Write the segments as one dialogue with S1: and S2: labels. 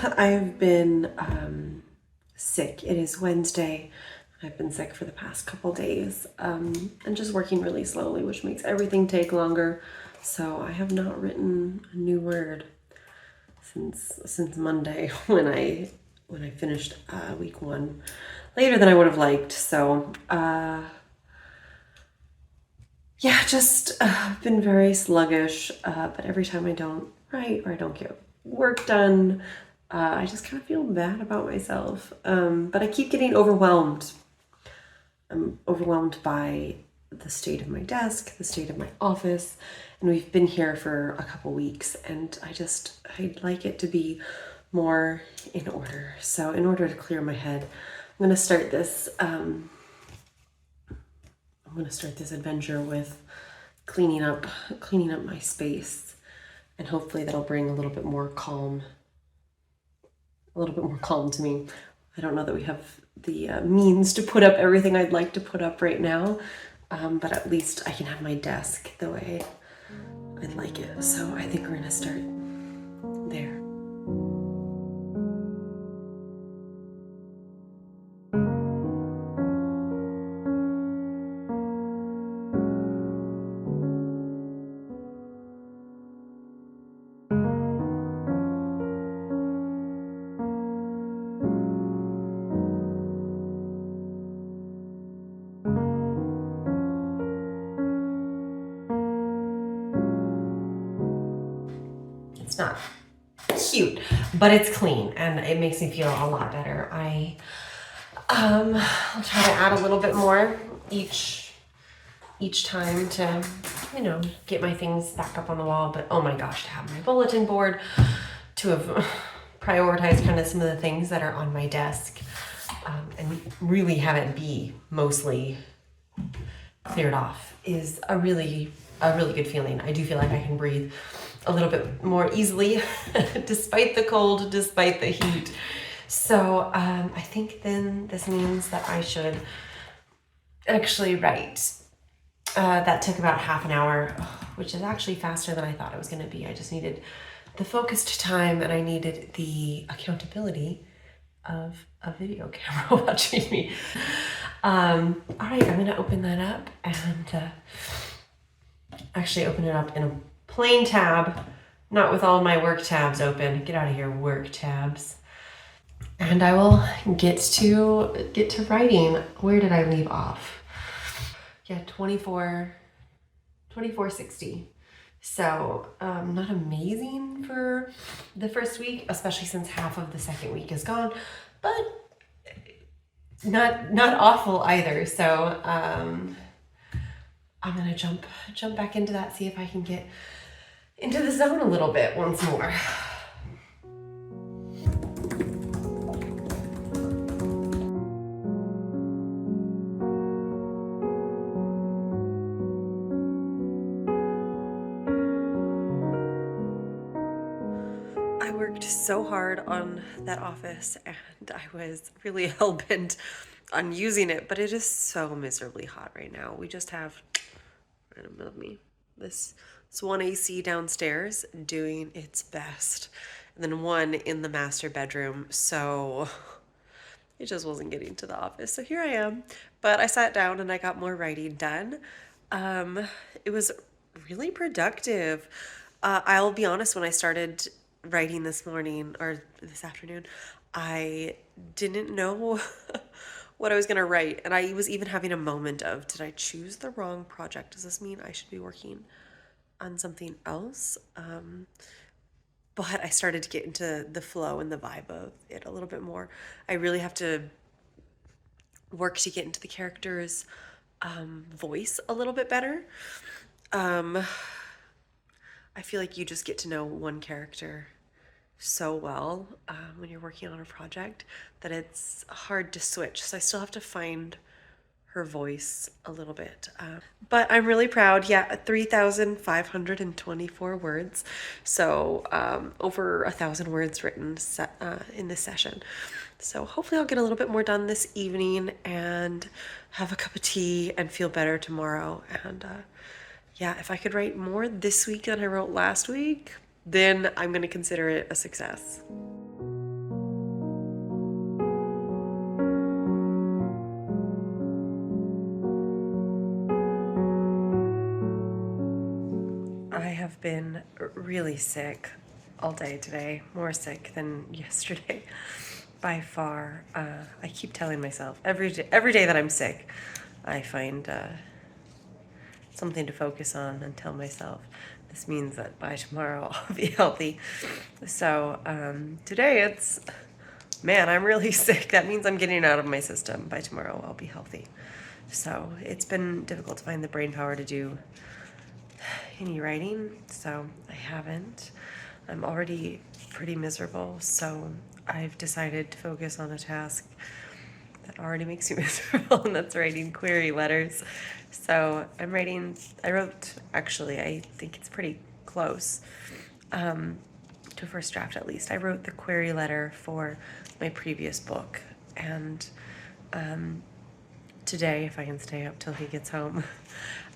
S1: I've been sick. It is Wednesday. I've been sick for the past couple days and just working really slowly, which makes everything take longer. So I have not written a new word since Monday when I finished week one later than I would have liked. So yeah, just been very sluggish. But every time I don't write or I don't get work done, I just kind of feel bad about myself. But I keep getting overwhelmed. I'm overwhelmed by the state of my desk, the state of my office, and we've been here for a couple weeks, and I'd like it to be more in order. So in order to clear my head, I'm gonna start this adventure with cleaning up my space, and hopefully that'll bring a little bit more calm to me. I don't know that we have the means to put up everything I'd like to put up right now, but at least I can have my desk the way I'd like it. So I think we're gonna start there. It's not cute, but it's clean and it makes me feel a lot better. I'll try to add a little bit more each time to, get my things back up on the wall. But oh my gosh, to have my bulletin board, to have prioritized kind of some of the things that are on my desk, and really have it be mostly cleared off is a really good feeling. I do feel like I can breathe a little bit more easily despite the cold, despite the heat. So I think then this means that I should actually write. That took about half an hour, which is actually faster than I thought it was going to be. I just needed the focused time and I needed the accountability of a video camera watching me. All right, I'm going to open that up and actually open it up in a plain tab, not with all my work tabs open. Get out of here, work tabs. And I will get to writing. Where did I leave off? Yeah, 2460. So not amazing for the first week, especially since half of the second week is gone, but not awful either. So I'm gonna jump back into that, see if I can get into the zone a little bit once more. I worked so hard on that office and I was really hell-bent on using it, but it is so miserably hot right now. We just have, right above me, this one AC downstairs doing its best, and then one in the master bedroom. So it just wasn't getting to the office. So here I am, but I sat down and I got more writing done. It was really productive. I'll be honest, when I started writing this morning or this afternoon, I didn't know what I was gonna write. And I was even having a moment of, did I choose the wrong project? Does this mean I should be working on something else? But I started to get into the flow and the vibe of it a little bit more. I really have to work to get into the character's voice a little bit better. I feel like you just get to know one character so well when you're working on a project that it's hard to switch. So I still have to find her voice a little bit. But I'm really proud. Yeah, 3,524 words. So over 1,000 words written in this session. So hopefully I'll get a little bit more done this evening and have a cup of tea and feel better tomorrow. And yeah, if I could write more this week than I wrote last week, then I'm going to consider it a success. have been really sick all day today, more sick than yesterday by far. I keep telling myself every day that I'm sick, I find something to focus on and tell myself this means that by tomorrow I'll be healthy. So today it's, man, I'm really sick. That means I'm getting it out of my system. By tomorrow I'll be healthy. So it's been difficult to find the brain power to do any writing, so I haven't. I'm already pretty miserable, so I've decided to focus on a task that already makes me miserable, and that's writing query letters. So I wrote, actually, I think it's pretty close to first draft at least. I wrote the query letter for my previous book, and today, if I can stay up till he gets home,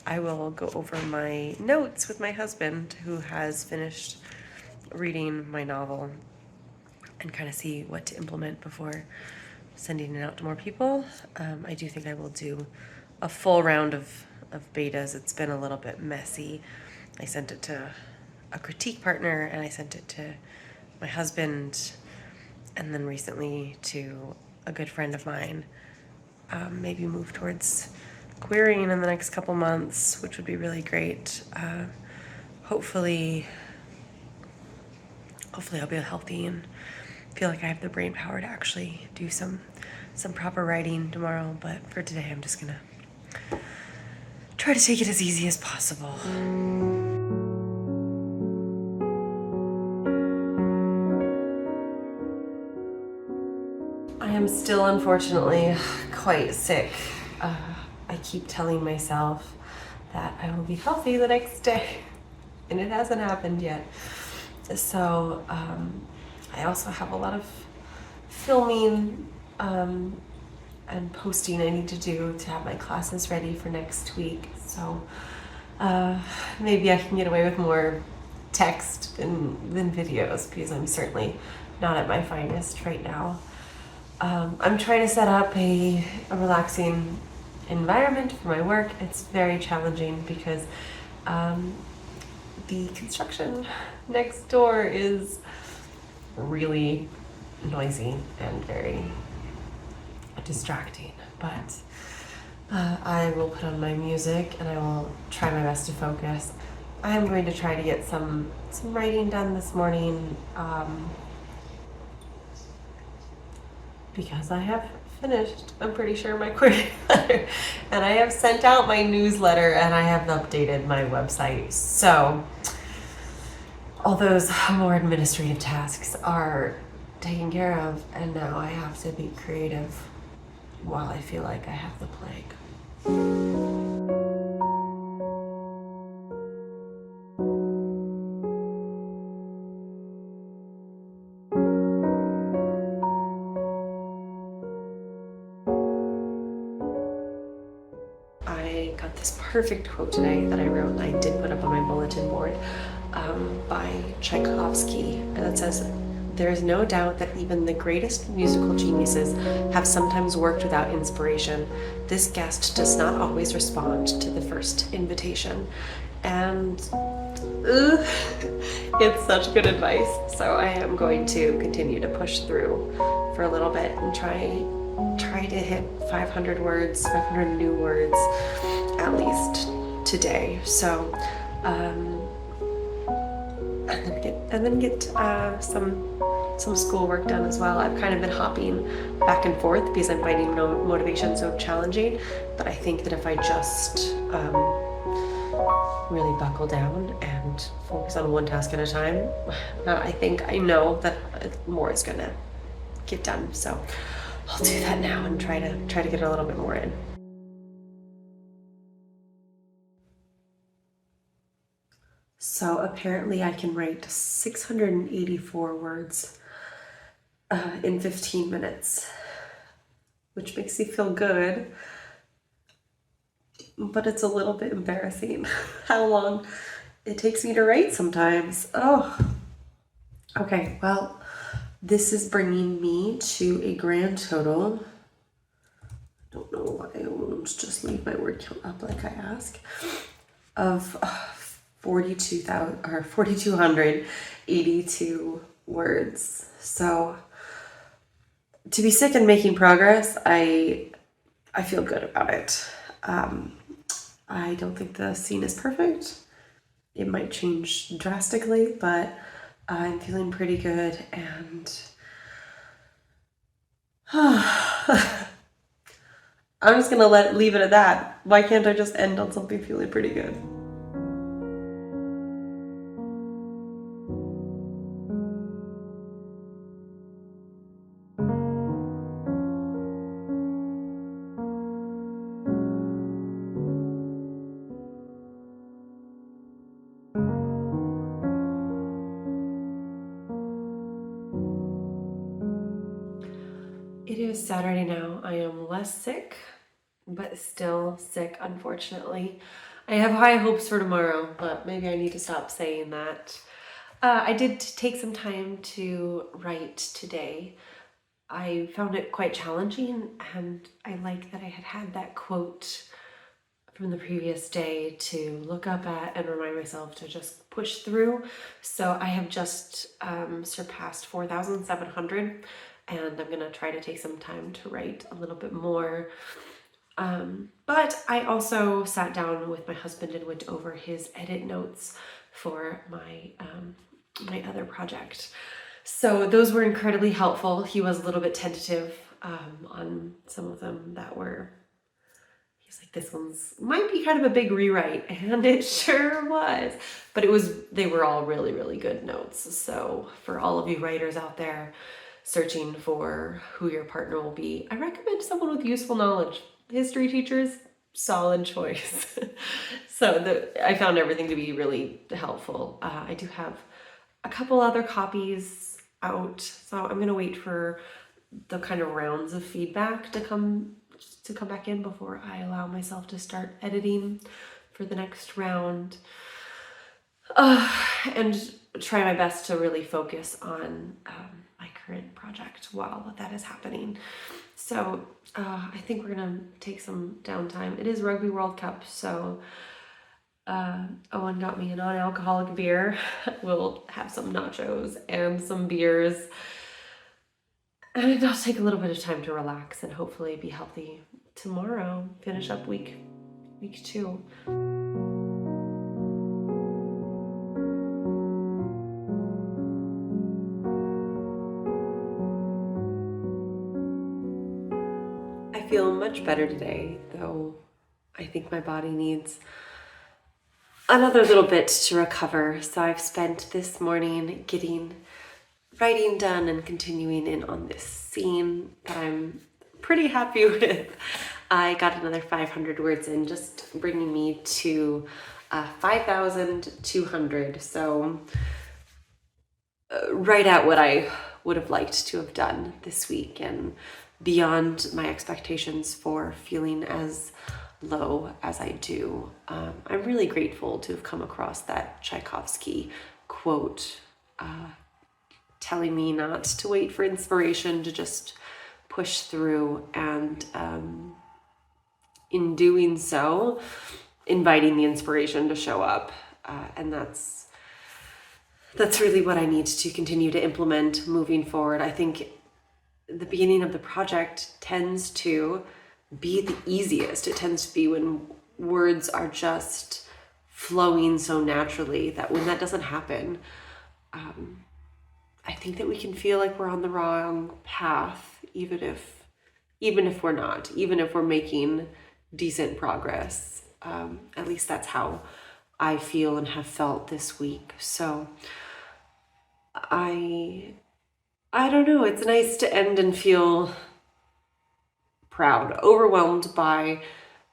S1: I will go over my notes with my husband, who has finished reading my novel, and kind of see what to implement before sending it out to more people. I do think I will do a full round of betas. It's been a little bit messy. I sent it to a critique partner, and I sent it to my husband, and then recently to a good friend of mine. Maybe move towards querying in the next couple months, which would be really great. Hopefully I'll be healthy and feel like I have the brain power to actually do some proper writing tomorrow. But for today, I'm just gonna try to take it as easy as possible. I am still, unfortunately, quite sick. I keep telling myself that I will be healthy the next day, and it hasn't happened yet. So I also have a lot of filming and posting I need to do to have my classes ready for next week. So maybe I can get away with more text than videos, because I'm certainly not at my finest right now. I'm trying to set up a relaxing environment for my work. It's very challenging because the construction next door is really noisy and very distracting. But I will put on my music and I will try my best to focus. I am going to try to get some writing done this morning, because I have finished, I'm pretty sure, my query letter, and I have sent out my newsletter, and I have updated my website. So all those more administrative tasks are taken care of, and now I have to be creative while I feel like I have the plague. I got this perfect quote today that I wrote, and I did put up on my bulletin board, by Tchaikovsky, and it says, "There is no doubt that even the greatest musical geniuses have sometimes worked without inspiration. This guest does not always respond to the first invitation." And it's such good advice. So I am going to continue to push through for a little bit and try to hit 500 words, 500 new words at least today. So and then get some schoolwork done as well. I've kind of been hopping back and forth because I'm finding motivation so challenging. But I think that if I just really buckle down and focus on one task at a time, I know that more is gonna get done. So I'll do that now and try to get a little bit more in. So apparently I can write 684 words in 15 minutes, which makes me feel good, but it's a little bit embarrassing how long it takes me to write sometimes. Oh, okay, well, this is bringing me to a grand total. I don't know why I won't just leave my word count up like I ask, of 42,000 or 4,282 words. So to be sick and making progress, I feel good about it. I don't think the scene is perfect. It might change drastically, but I'm feeling pretty good, and I'm just gonna leave it at that. Why can't I just end on something feeling pretty good? It is Saturday now. I am less sick, but still sick, unfortunately. I have high hopes for tomorrow, but maybe I need to stop saying that. I did take some time to write today. I found it quite challenging, and I like that I had that quote from the previous day to look up at and remind myself to just push through. So I have just surpassed 4,700, and I'm gonna try to take some time to write a little bit more. But I also sat down with my husband and went over his edit notes for my my other project. So those were incredibly helpful. He was a little bit tentative on some of them that were, he's like, this one's might be kind of a big rewrite, and it sure was. But they were all really, really good notes. So for all of you writers out there searching for who your partner will be, I recommend someone with useful knowledge. History teachers, solid choice. So I found everything to be really helpful. I do have a couple other copies out, so I'm gonna wait for the kind of rounds of feedback to come back in before I allow myself to start editing for the next round, and try my best to really focus on my current project while that is happening. So I think we're gonna take some downtime. It is Rugby World Cup, so Owen got me a non-alcoholic beer. We'll have some nachos and some beers, and I'll take a little bit of time to relax and hopefully be healthy tomorrow. Finish up week 2. I feel much better today, though I think my body needs another little bit to recover. So I've spent this morning getting writing done and continuing in on this scene that I'm pretty happy with. I got another 500 words in, just bringing me to 5,200. So right at what I would have liked to have done this week, and beyond my expectations for feeling as low as I do. I'm really grateful to have come across that Tchaikovsky quote telling me not to wait for inspiration, to just push through, and in doing so, inviting the inspiration to show up. And that's really what I need to continue to implement moving forward. I think the beginning of the project tends to be the easiest. It tends to be when words are just flowing so naturally, that when that doesn't happen, I think that we can feel like we're on the wrong path, even if we're not, even if we're making decent progress. At least that's how I feel and have felt this week. So I don't know, it's nice to end and feel proud, overwhelmed by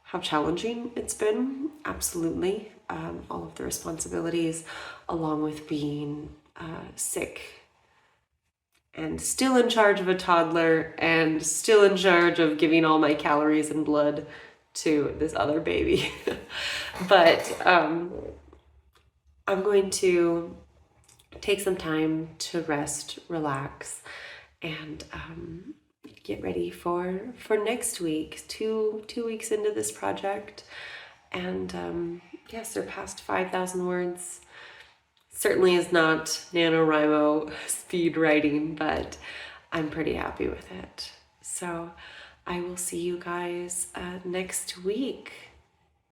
S1: how challenging it's been. Absolutely. All of the responsibilities, along with being sick and still in charge of a toddler and still in charge of giving all my calories and blood to this other baby. But I'm going to take some time to rest, relax, and get ready for next week. Two weeks into this project, and yeah, surpassed 5,000 words. Certainly is not NaNoWriMo speed writing, but I'm pretty happy with it. So I will see you guys next week.